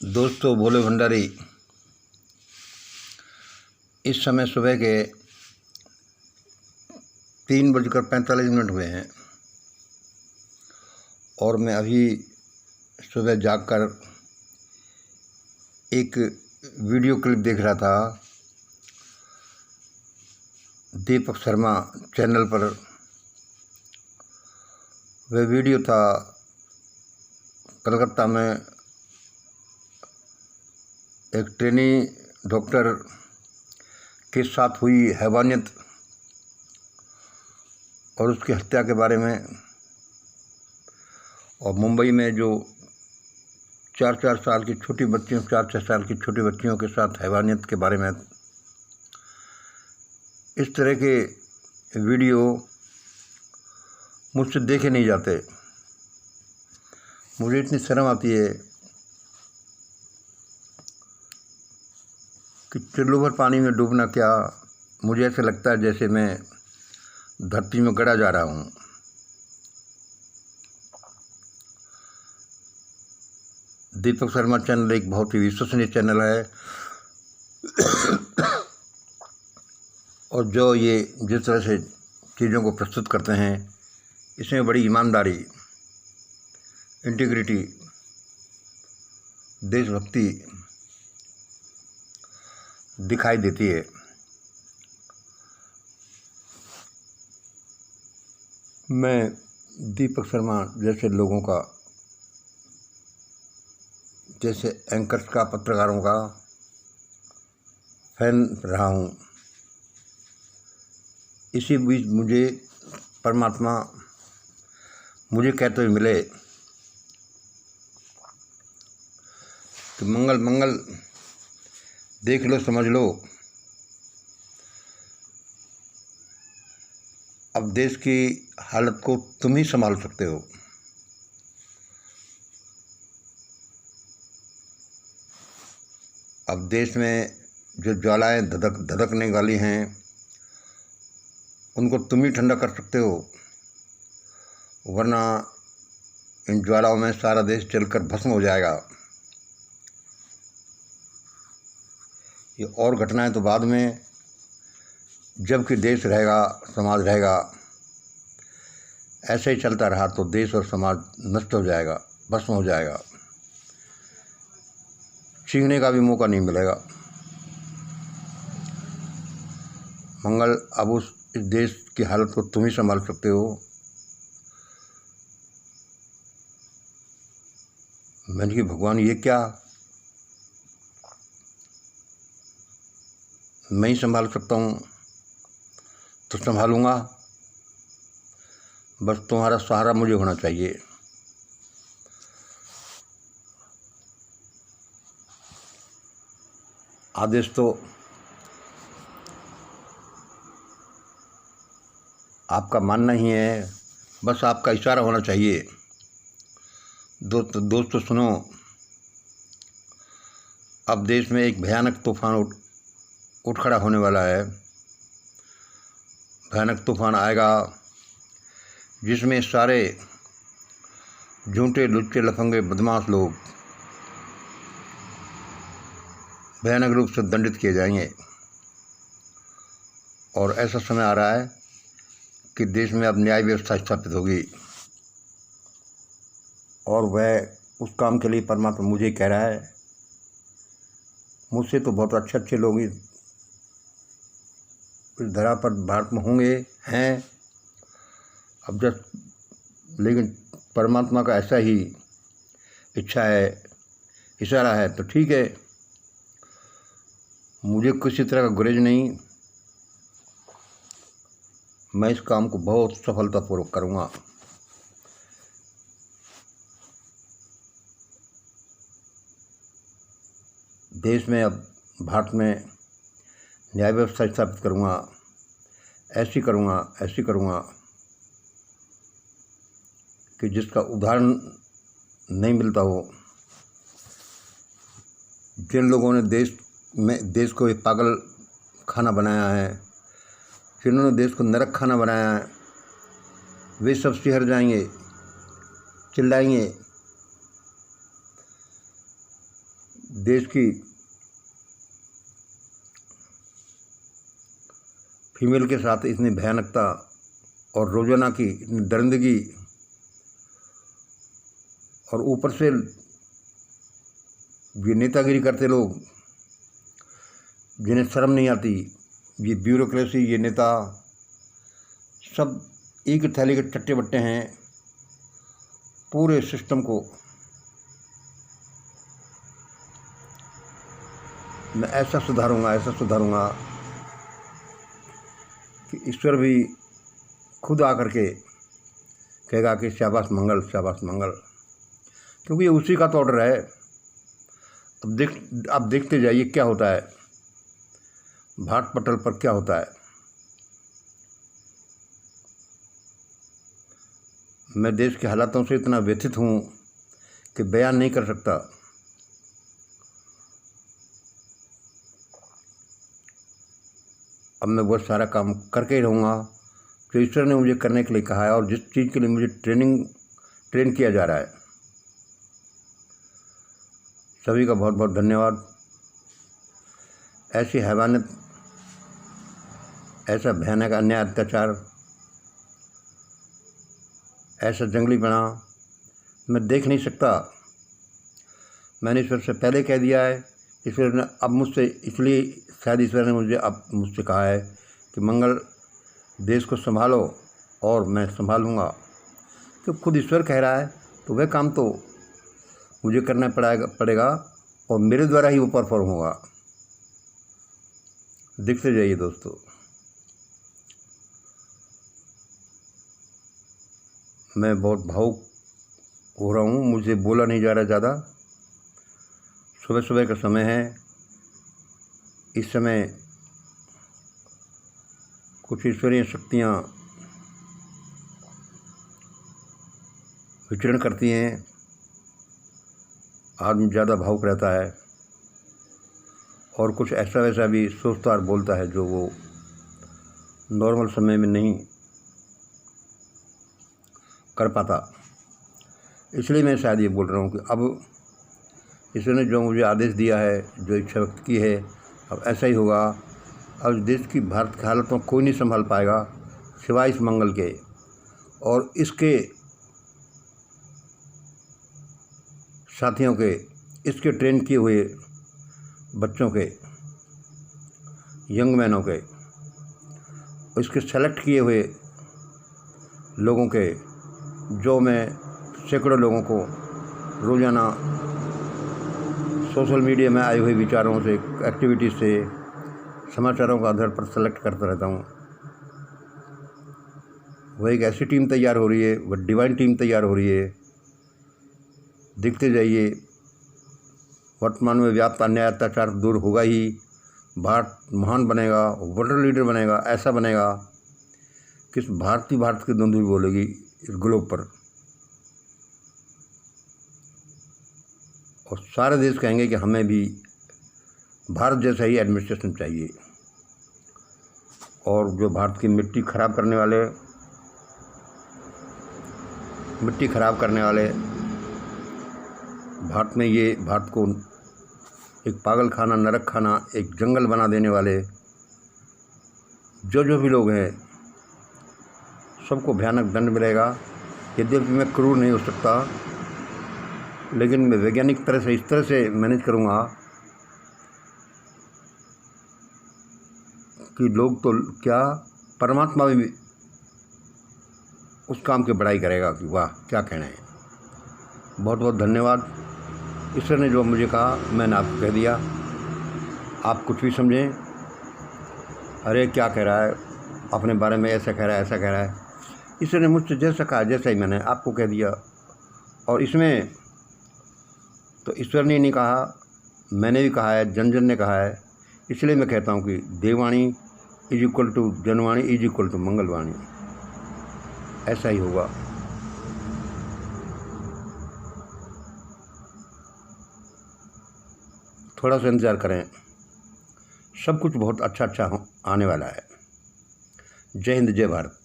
दोस्तों भोले भंडारी, इस समय सुबह के 3:45 हुए हैं और मैं अभी सुबह जागकर एक वीडियो क्लिप देख रहा था दीपक शर्मा चैनल पर। वह वीडियो था कलकत्ता में एक ट्रेनी डॉक्टर के साथ हुई हैवानियत और उसकी हत्या के बारे में, और मुंबई में जो 4-4 साल की छोटी बच्चियों 4-6 साल की छोटी बच्चियों के साथ हैवानियत के बारे में। इस तरह के वीडियो मुझसे देखे नहीं जाते। मुझे इतनी शर्म आती है कि चुल्लू भर पानी में डूबना क्या। मुझे ऐसा लगता है जैसे मैं धरती में गड़ा जा रहा हूँ। दीपक शर्मा चैनल एक बहुत ही विश्वसनीय चैनल है और जो ये जिस तरह से चीज़ों को प्रस्तुत करते हैं, इसमें बड़ी ईमानदारी, इंटीग्रिटी, देशभक्ति दिखाई देती है। मैं दीपक शर्मा जैसे लोगों का, जैसे एंकर्स का, पत्रकारों का फैन रहा हूँ। इसी बीच मुझे परमात्मा मुझे कहते हुए मिले कि मंगल मंगल देख लो, समझ लो, अब देश की हालत को तुम ही संभाल सकते हो। अब देश में जो ज्वालाएं धधकने वाली हैं, उनको तुम ही ठंडा कर सकते हो, वरना इन ज्वालाओं में सारा देश जलकर भस्म हो जाएगा। ये और घटनाएं तो बाद में, जबकि देश रहेगा, समाज रहेगा। ऐसे ही चलता रहा तो देश और समाज नष्ट हो जाएगा, भस्म हो जाएगा, सीखने का भी मौका नहीं मिलेगा। मंगल, अब इस देश की हालत को तुम ही संभाल सकते हो। मैंने कि भगवान, ये क्या, मैं ही संभाल सकता हूँ तो संभालूँगा, बस तुम्हारा सहारा मुझे होना चाहिए। आदेश तो आपका मानना ही है, बस आपका इशारा होना चाहिए। दोस्तों सुनो, अब देश में एक भयानक तूफान उठ खड़ा होने वाला है। भयानक तूफान आएगा जिसमें सारे झूठे, लुच्चे, लफंगे, बदमाश लोग भयानक रूप से दंडित किए जाएंगे। और ऐसा समय आ रहा है कि देश में अब न्याय व्यवस्था स्थापित होगी, और वह उस काम के लिए परमात्मा मुझे कह रहा है। मुझसे तो बहुत अच्छे लोग इस धरा पर भारत में होंगे, हैं अब लेकिन परमात्मा का ऐसा ही इच्छा है, इशारा है, तो ठीक है। मुझे किसी तरह का गुरेज नहीं, मैं इस काम को बहुत सफलतापूर्वक करूँगा। देश में, अब भारत में न्याय व्यवस्था स्थापित करूँगा, ऐसी करूँगा कि जिसका उदाहरण नहीं मिलता हो। जिन लोगों ने देश को एक पागल खाना बनाया है, जिन्होंने देश को नरक खाना बनाया है, वे सब सिहर जाएंगे, चिल्लाएंगे देश की फीमेल के साथ इतनी भयानकता और रोजाना की इतनी दरिंदगी, और ऊपर से ये नेतागिरी करते लोग जिन्हें शर्म नहीं आती, ये ब्यूरोक्रेसी, ये नेता सब एक ही थैली के चट्टे बट्टे हैं। पूरे सिस्टम को मैं ऐसा सुधारूंगा कि ईश्वर भी खुद आकर के कहेगा कि शाबाश मंगल, शाबाश मंगल, क्योंकि ये उसी का तो ऑर्डर है। अब देखते जाइए क्या होता है, भारत पटल पर क्या होता है। मैं देश के हालातों से इतना व्यथित हूँ कि बयान नहीं कर सकता। अब मैं बहुत सारा काम करके ही रहूँगा जो ईश्वर ने मुझे करने के लिए कहा है और जिस चीज़ के लिए मुझे ट्रेन किया जा रहा है। सभी का बहुत बहुत धन्यवाद। ऐसी हैवानियत, ऐसा भयानक अन्याय, अत्याचार, ऐसा जंगलीपना मैं देख नहीं सकता। मैंने ईश्वर से पहले कह दिया है, ईश्वर ने अब मुझसे, इसलिए शायद ईश्वर ने मुझे अब मुझसे कहा है कि मंगल, देश को संभालो, और मैं संभालूंगा। तो खुद ईश्वर कह रहा है तो वह काम तो मुझे करना पड़ेगा और मेरे द्वारा ही वो परफॉर्म होगा। देखते जाइए दोस्तों। मैं बहुत भावुक हो रहा हूँ, मुझे बोला नहीं जा रहा ज़्यादा। सुबह सुबह का समय है। इस समय कुछ ईश्वरीय शक्तियाँ विचरण करती हैं। आदमी ज़्यादा भावुक रहता है और कुछ ऐसा वैसा भी सोचता और बोलता है जो वो नॉर्मल समय में नहीं कर पाता। इसलिए मैं शायद ये बोल रहा हूँ कि अब इसने जो मुझे आदेश दिया है, जो इच्छा व्यक्त की है, अब ऐसा ही होगा। अब देश की, भारत की हालतों कोई नहीं संभाल पाएगा सिवाय इस मंगल के और इसके साथियों के, इसके ट्रेन किए हुए बच्चों के, यंग मैनों के, इसके सेलेक्ट किए हुए लोगों के, जो मैं सैकड़ों लोगों को रोज़ाना सोशल मीडिया में आई हुई विचारों से, एक्टिविटीज़ से, समाचारों के आधार पर सेलेक्ट करता रहता हूँ। वह एक ऐसी टीम तैयार हो रही है, वह डिवाइन टीम तैयार हो रही है। देखते जाइए, वर्तमान में व्याप्त अन्याय अत्याचार दूर होगा ही। भारत महान बनेगा, वर्ल्ड लीडर बनेगा, ऐसा बनेगा कि भारत की धुंधुल बोलेगी इस ग्लोब पर, और सारे देश कहेंगे कि हमें भी भारत जैसा ही एडमिनिस्ट्रेशन चाहिए। और जो भारत की मिट्टी खराब करने वाले भारत में, ये भारत को एक पागल खाना, नरक खाना, एक जंगल बना देने वाले जो भी लोग हैं, सबको भयानक दंड मिलेगा। यद्यपि मैं क्रूर नहीं हो सकता, लेकिन मैं वैज्ञानिक तरह से, इस तरह से मैनेज करूँगा कि लोग तो क्या, परमात्मा भी उस काम की बड़ाई करेगा कि वाह क्या कहना है। बहुत बहुत धन्यवाद। ईश्वर ने जो मुझे कहा मैंने आपको कह दिया। आप कुछ भी समझें, अरे क्या कह रहा है, अपने बारे में ऐसा कह रहा है, ऐसा कह रहा है। ईश्वर ने मुझसे जैसा कहा, जैसा ही मैंने आपको कह दिया। और इसमें तो ईश्वर ने नहीं कहा, मैंने भी कहा है, जन जन ने कहा है। इसलिए मैं कहता हूँ कि देववाणी इज इक्वल टू जनवाणी इज इक्वल टू मंगलवाणी। ऐसा ही होगा। थोड़ा सा इंतज़ार करें, सब कुछ बहुत अच्छा आने वाला है। जय हिंद, जय भारत।